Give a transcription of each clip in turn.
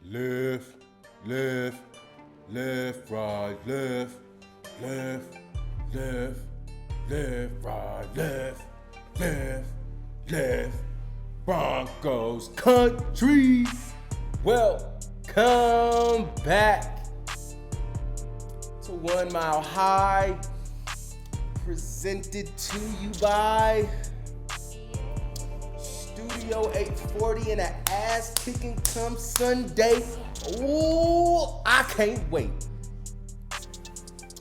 Left, left, left, right, left, left, left, left, right, left, left, left. Broncos country. Welcome back to 1 Mile High, presented to you by Studio 840 and an ass kicking come Sunday. Ooh, I can't wait.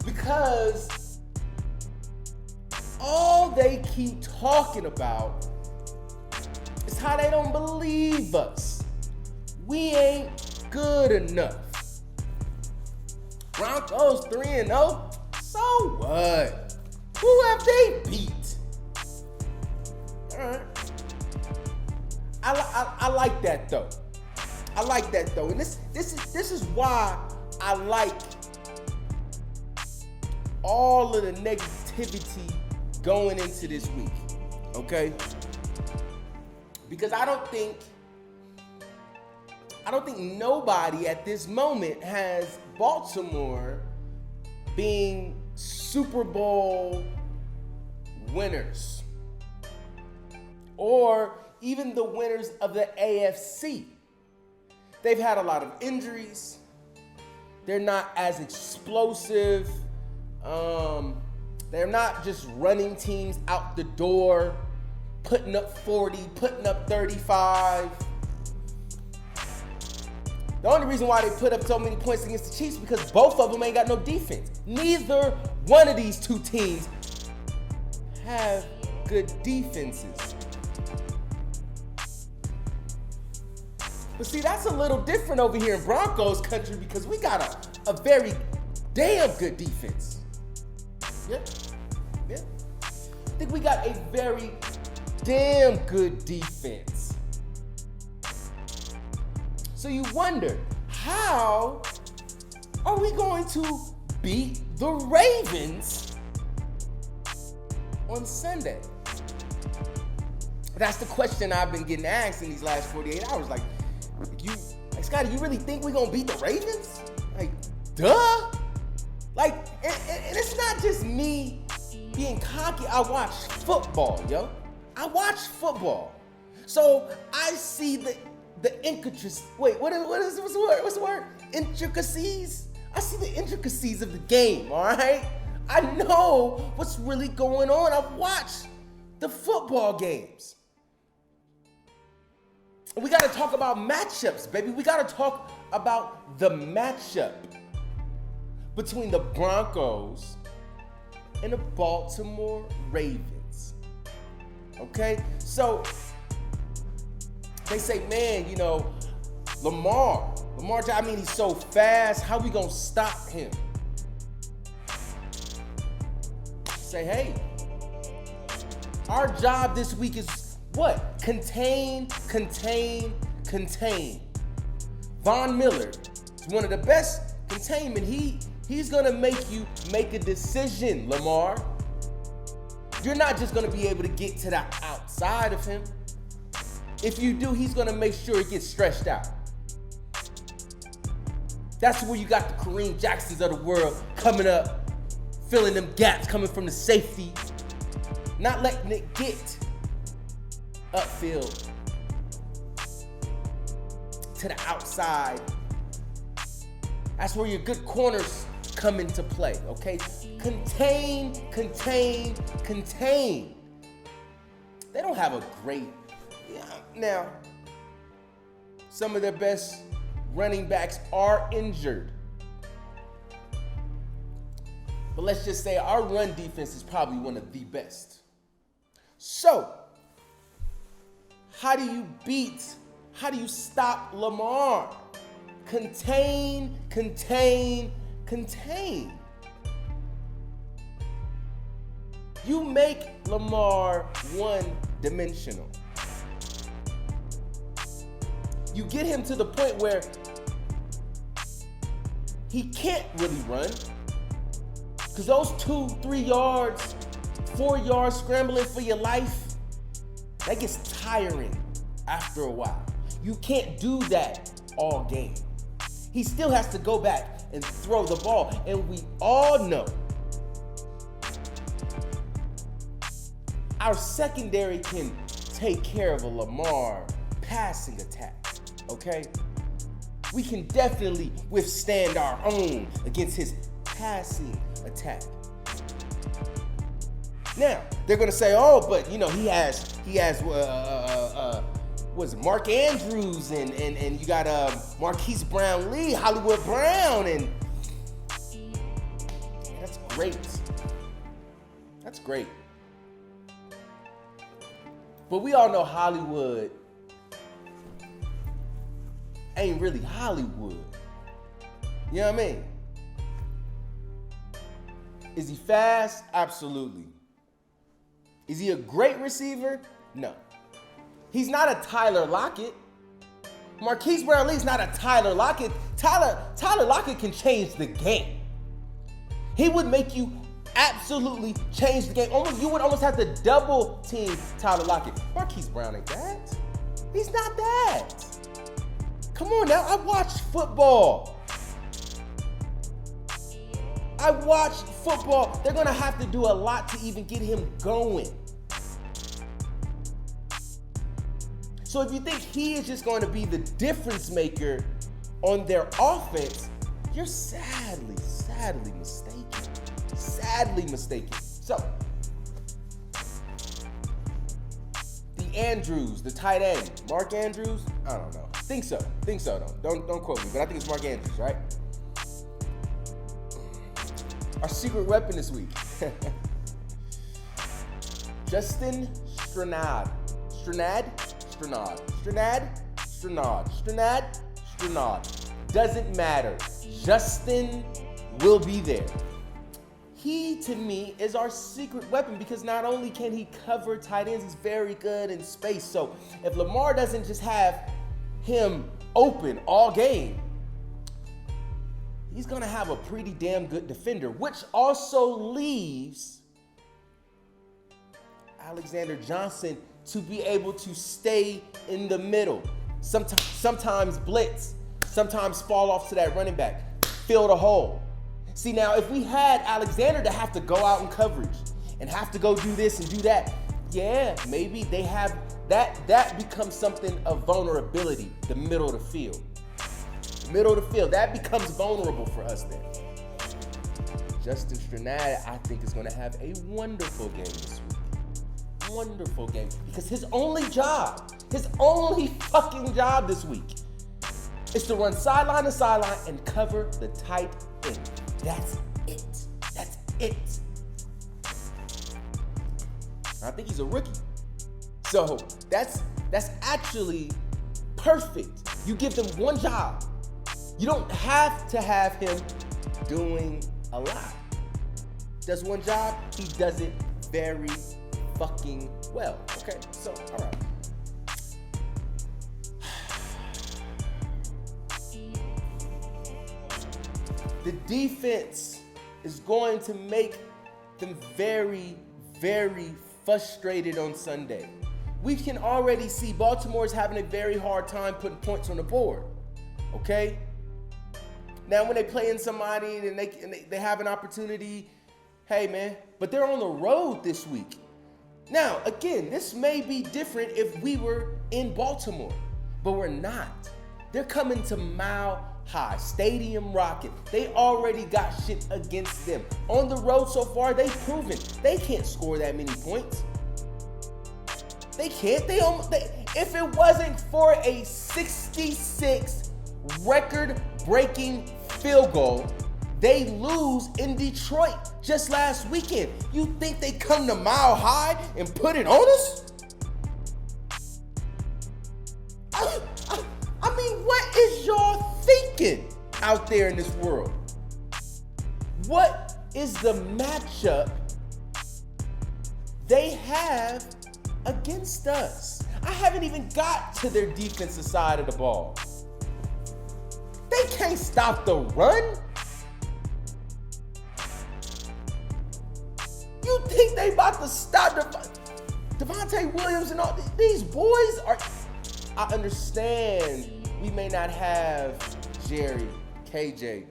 Because all they keep talking about is how they don't believe us. We ain't good enough. Broncos 3-0. So what? Who have they beat? All right. I like that though. I like that though, and this is why I like all of the negativity going into this week. Okay? Because I don't think nobody at this moment has Baltimore being Super Bowl winners or even the winners of the AFC. They've had a lot of injuries. They're not as explosive. They're not just running teams out the door, putting up 40, putting up 35. The only reason why they put up so many points against the Chiefs is because both of them ain't got no defense. Neither one of these two teams have good defenses. But see, that's a little different over here in Broncos country because we got a very damn good defense. Yeah. I think we got a very damn good defense. So you wonder, how are we going to beat the Ravens on Sunday? That's the question I've been getting asked in these last 48 hours. Like, Scotty, you really think we're gonna beat the Ravens? Like, duh. Like, and it's not just me being cocky. I watch football, yo. I watch football. So I see the intricacies. Wait, what's the word? Intricacies? I see the intricacies of the game, all right? I know what's really going on. I've watched the football games. We got to talk about matchups, baby. We got to talk about the matchup between the Broncos and the Baltimore Ravens. Okay? So, they say, man, you know, Lamar, I mean, he's so fast. How we going to stop him? Say, hey, our job this week is what? Contain. Von Miller is one of the best containment. He's gonna make you make a decision, Lamar. You're not just gonna be able to get to the outside of him. If you do, he's gonna make sure it gets stretched out. That's where you got the Kareem Jacksons of the world coming up, filling them gaps coming from the safety, not letting it get upfield to the outside. That's where your good corners come into play, okay? Contain. They don't have a great, now, some of their best running backs are injured. But let's just say our run defense is probably one of the best. So, how do you stop Lamar? Contain. You make Lamar one-dimensional. You get him to the point where he can't really run. Because those 2-3 yards, 4 yards scrambling for your life, that gets tiring after a while. You can't do that all game. He still has to go back and throw the ball. And we all know our secondary can take care of a Lamar passing attack, okay? We can definitely withstand our own against his passing attack. Now, they're gonna say, oh, but he has was it Mark Andrews and you got Marquise Brown-Lee, Hollywood Brown, and that's great. That's great. But we all know Hollywood ain't really Hollywood. You know what I mean? Is he fast? Absolutely. Is he a great receiver? No. He's not a Tyler Lockett. Marquise Brown-Lee's not a Tyler Lockett. Tyler Lockett can change the game. He would make you absolutely change the game. You would almost have to double team Tyler Lockett. Marquise Brown ain't that. He's not that. Come on now, I watch football. They're gonna have to do a lot to even get him going. So if you think he is just going to be the difference maker on their offense, you're sadly mistaken. Sadly mistaken. So, the Andrews, the tight end, Mark Andrews, I don't know. Think so though. Don't quote me, but I think it's Mark Andrews, right? Our secret weapon this week. Justin Strnad. Doesn't matter. Justin will be there. He, to me, is our secret weapon because not only can he cover tight ends, he's very good in space. So if Lamar doesn't just have him open all game, he's gonna have a pretty damn good defender, which also leaves Alexander Johnson to be able to stay in the middle. Sometimes blitz, sometimes fall off to that running back, fill the hole. See, now if we had Alexander to have to go out in coverage and have to go do this and do that, yeah, maybe they have that becomes something of vulnerability, the middle of the field. That becomes vulnerable for us then. Justin Strnad, I think, is going to have a wonderful game this week. Wonderful game. Because his only fucking job this week is to run sideline to sideline and cover the tight end. That's it. I think he's a rookie. So that's actually perfect. You give him one job. You don't have to have him doing a lot. Does one job, he does it very fucking well. Okay, so, all right. The defense is going to make them very, very frustrated on Sunday. We can already see Baltimore's having a very hard time putting points on the board. Okay? Now, when they play in somebody and they have an opportunity, hey, man, but they're on the road this week. Now, again, this may be different if we were in Baltimore, but we're not. They're coming to Mile High, Stadium Rocket. They already got shit against them. On the road so far, they've proven they can't score that many points. They can't. If it wasn't for a 66 record-breaking field goal, they lose in Detroit just last weekend. You think they come to Mile High and put it on us? I mean, what is y'all thinking out there in this world? What is the matchup they have against us? I haven't even got to their defensive side of the ball. They can't stop the run. You think they about to stop Devontae Williams and all these boys are... I understand we may not have Jerry KJ.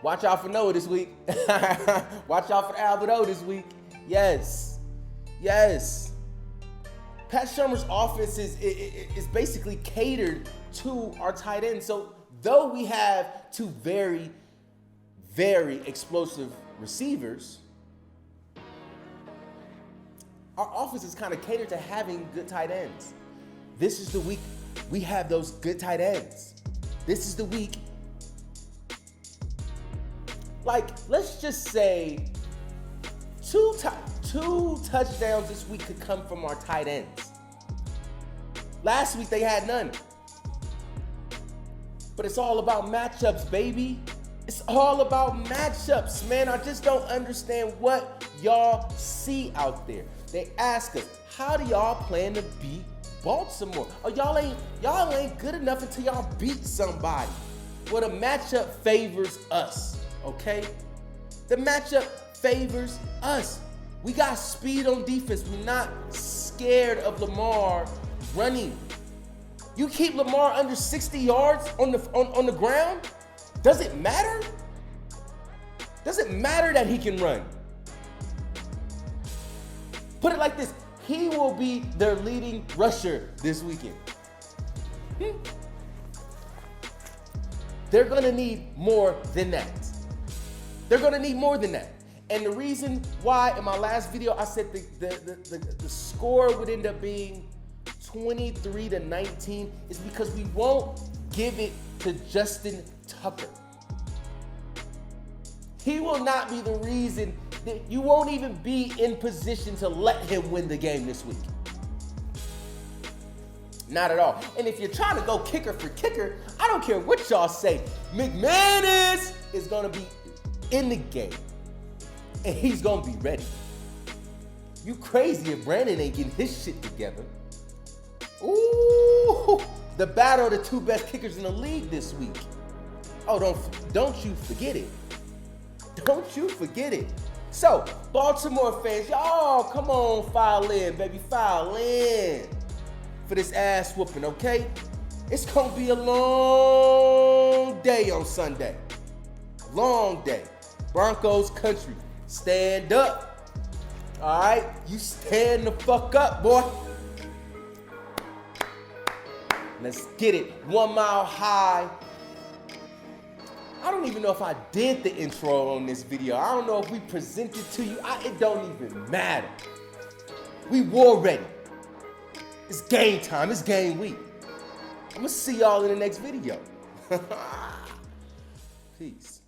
Watch out for Noah this week. Watch out for Albert O this week. Yes. Yes. Pat Shurmur's offense is basically catered to our tight end. So though we have two very, very explosive receivers, our offense is kind of catered to having good tight ends. This is the week we have those good tight ends. This is the week. Like, let's just say two touchdowns this week could come from our tight ends. Last week they had none. But it's all about matchups, baby. It's all about matchups, man. I just don't understand what y'all see out there. They ask us, how do y'all plan to beat Baltimore? Oh, y'all ain't good enough until y'all beat somebody. Well, the matchup favors us, okay? The matchup favors us. We got speed on defense. We're not scared of Lamar running. You keep Lamar under 60 yards on the ground? Does it matter? Does it matter that he can run? Put it like this. He will be their leading rusher this weekend. They're going to need more than that. They're going to need more than that. And the reason why in my last video I said the score would end up being 23-19 is because we won't give it to Justin Tucker. He will not be the reason that you won't even be in position to let him win the game this week. Not at all. And if you're trying to go kicker for kicker, I don't care what y'all say. McManus is going to be in the game. And he's going to be ready. You crazy if Brandon ain't getting his shit together. Ooh, the battle of the two best kickers in the league this week. Oh, don't you forget it. Don't you forget it. So, Baltimore fans, y'all, come on, file in, baby, file in for this ass whooping, okay? It's gonna be a long day on Sunday. Long day. Broncos country. Stand up. All right? You stand the fuck up, boy. Let's get it. 1 Mile High. I don't even know if I did the intro on this video. I don't know if we presented to you. It don't even matter. We war ready. It's game time. It's game week. I'm going to see y'all in the next video. Peace.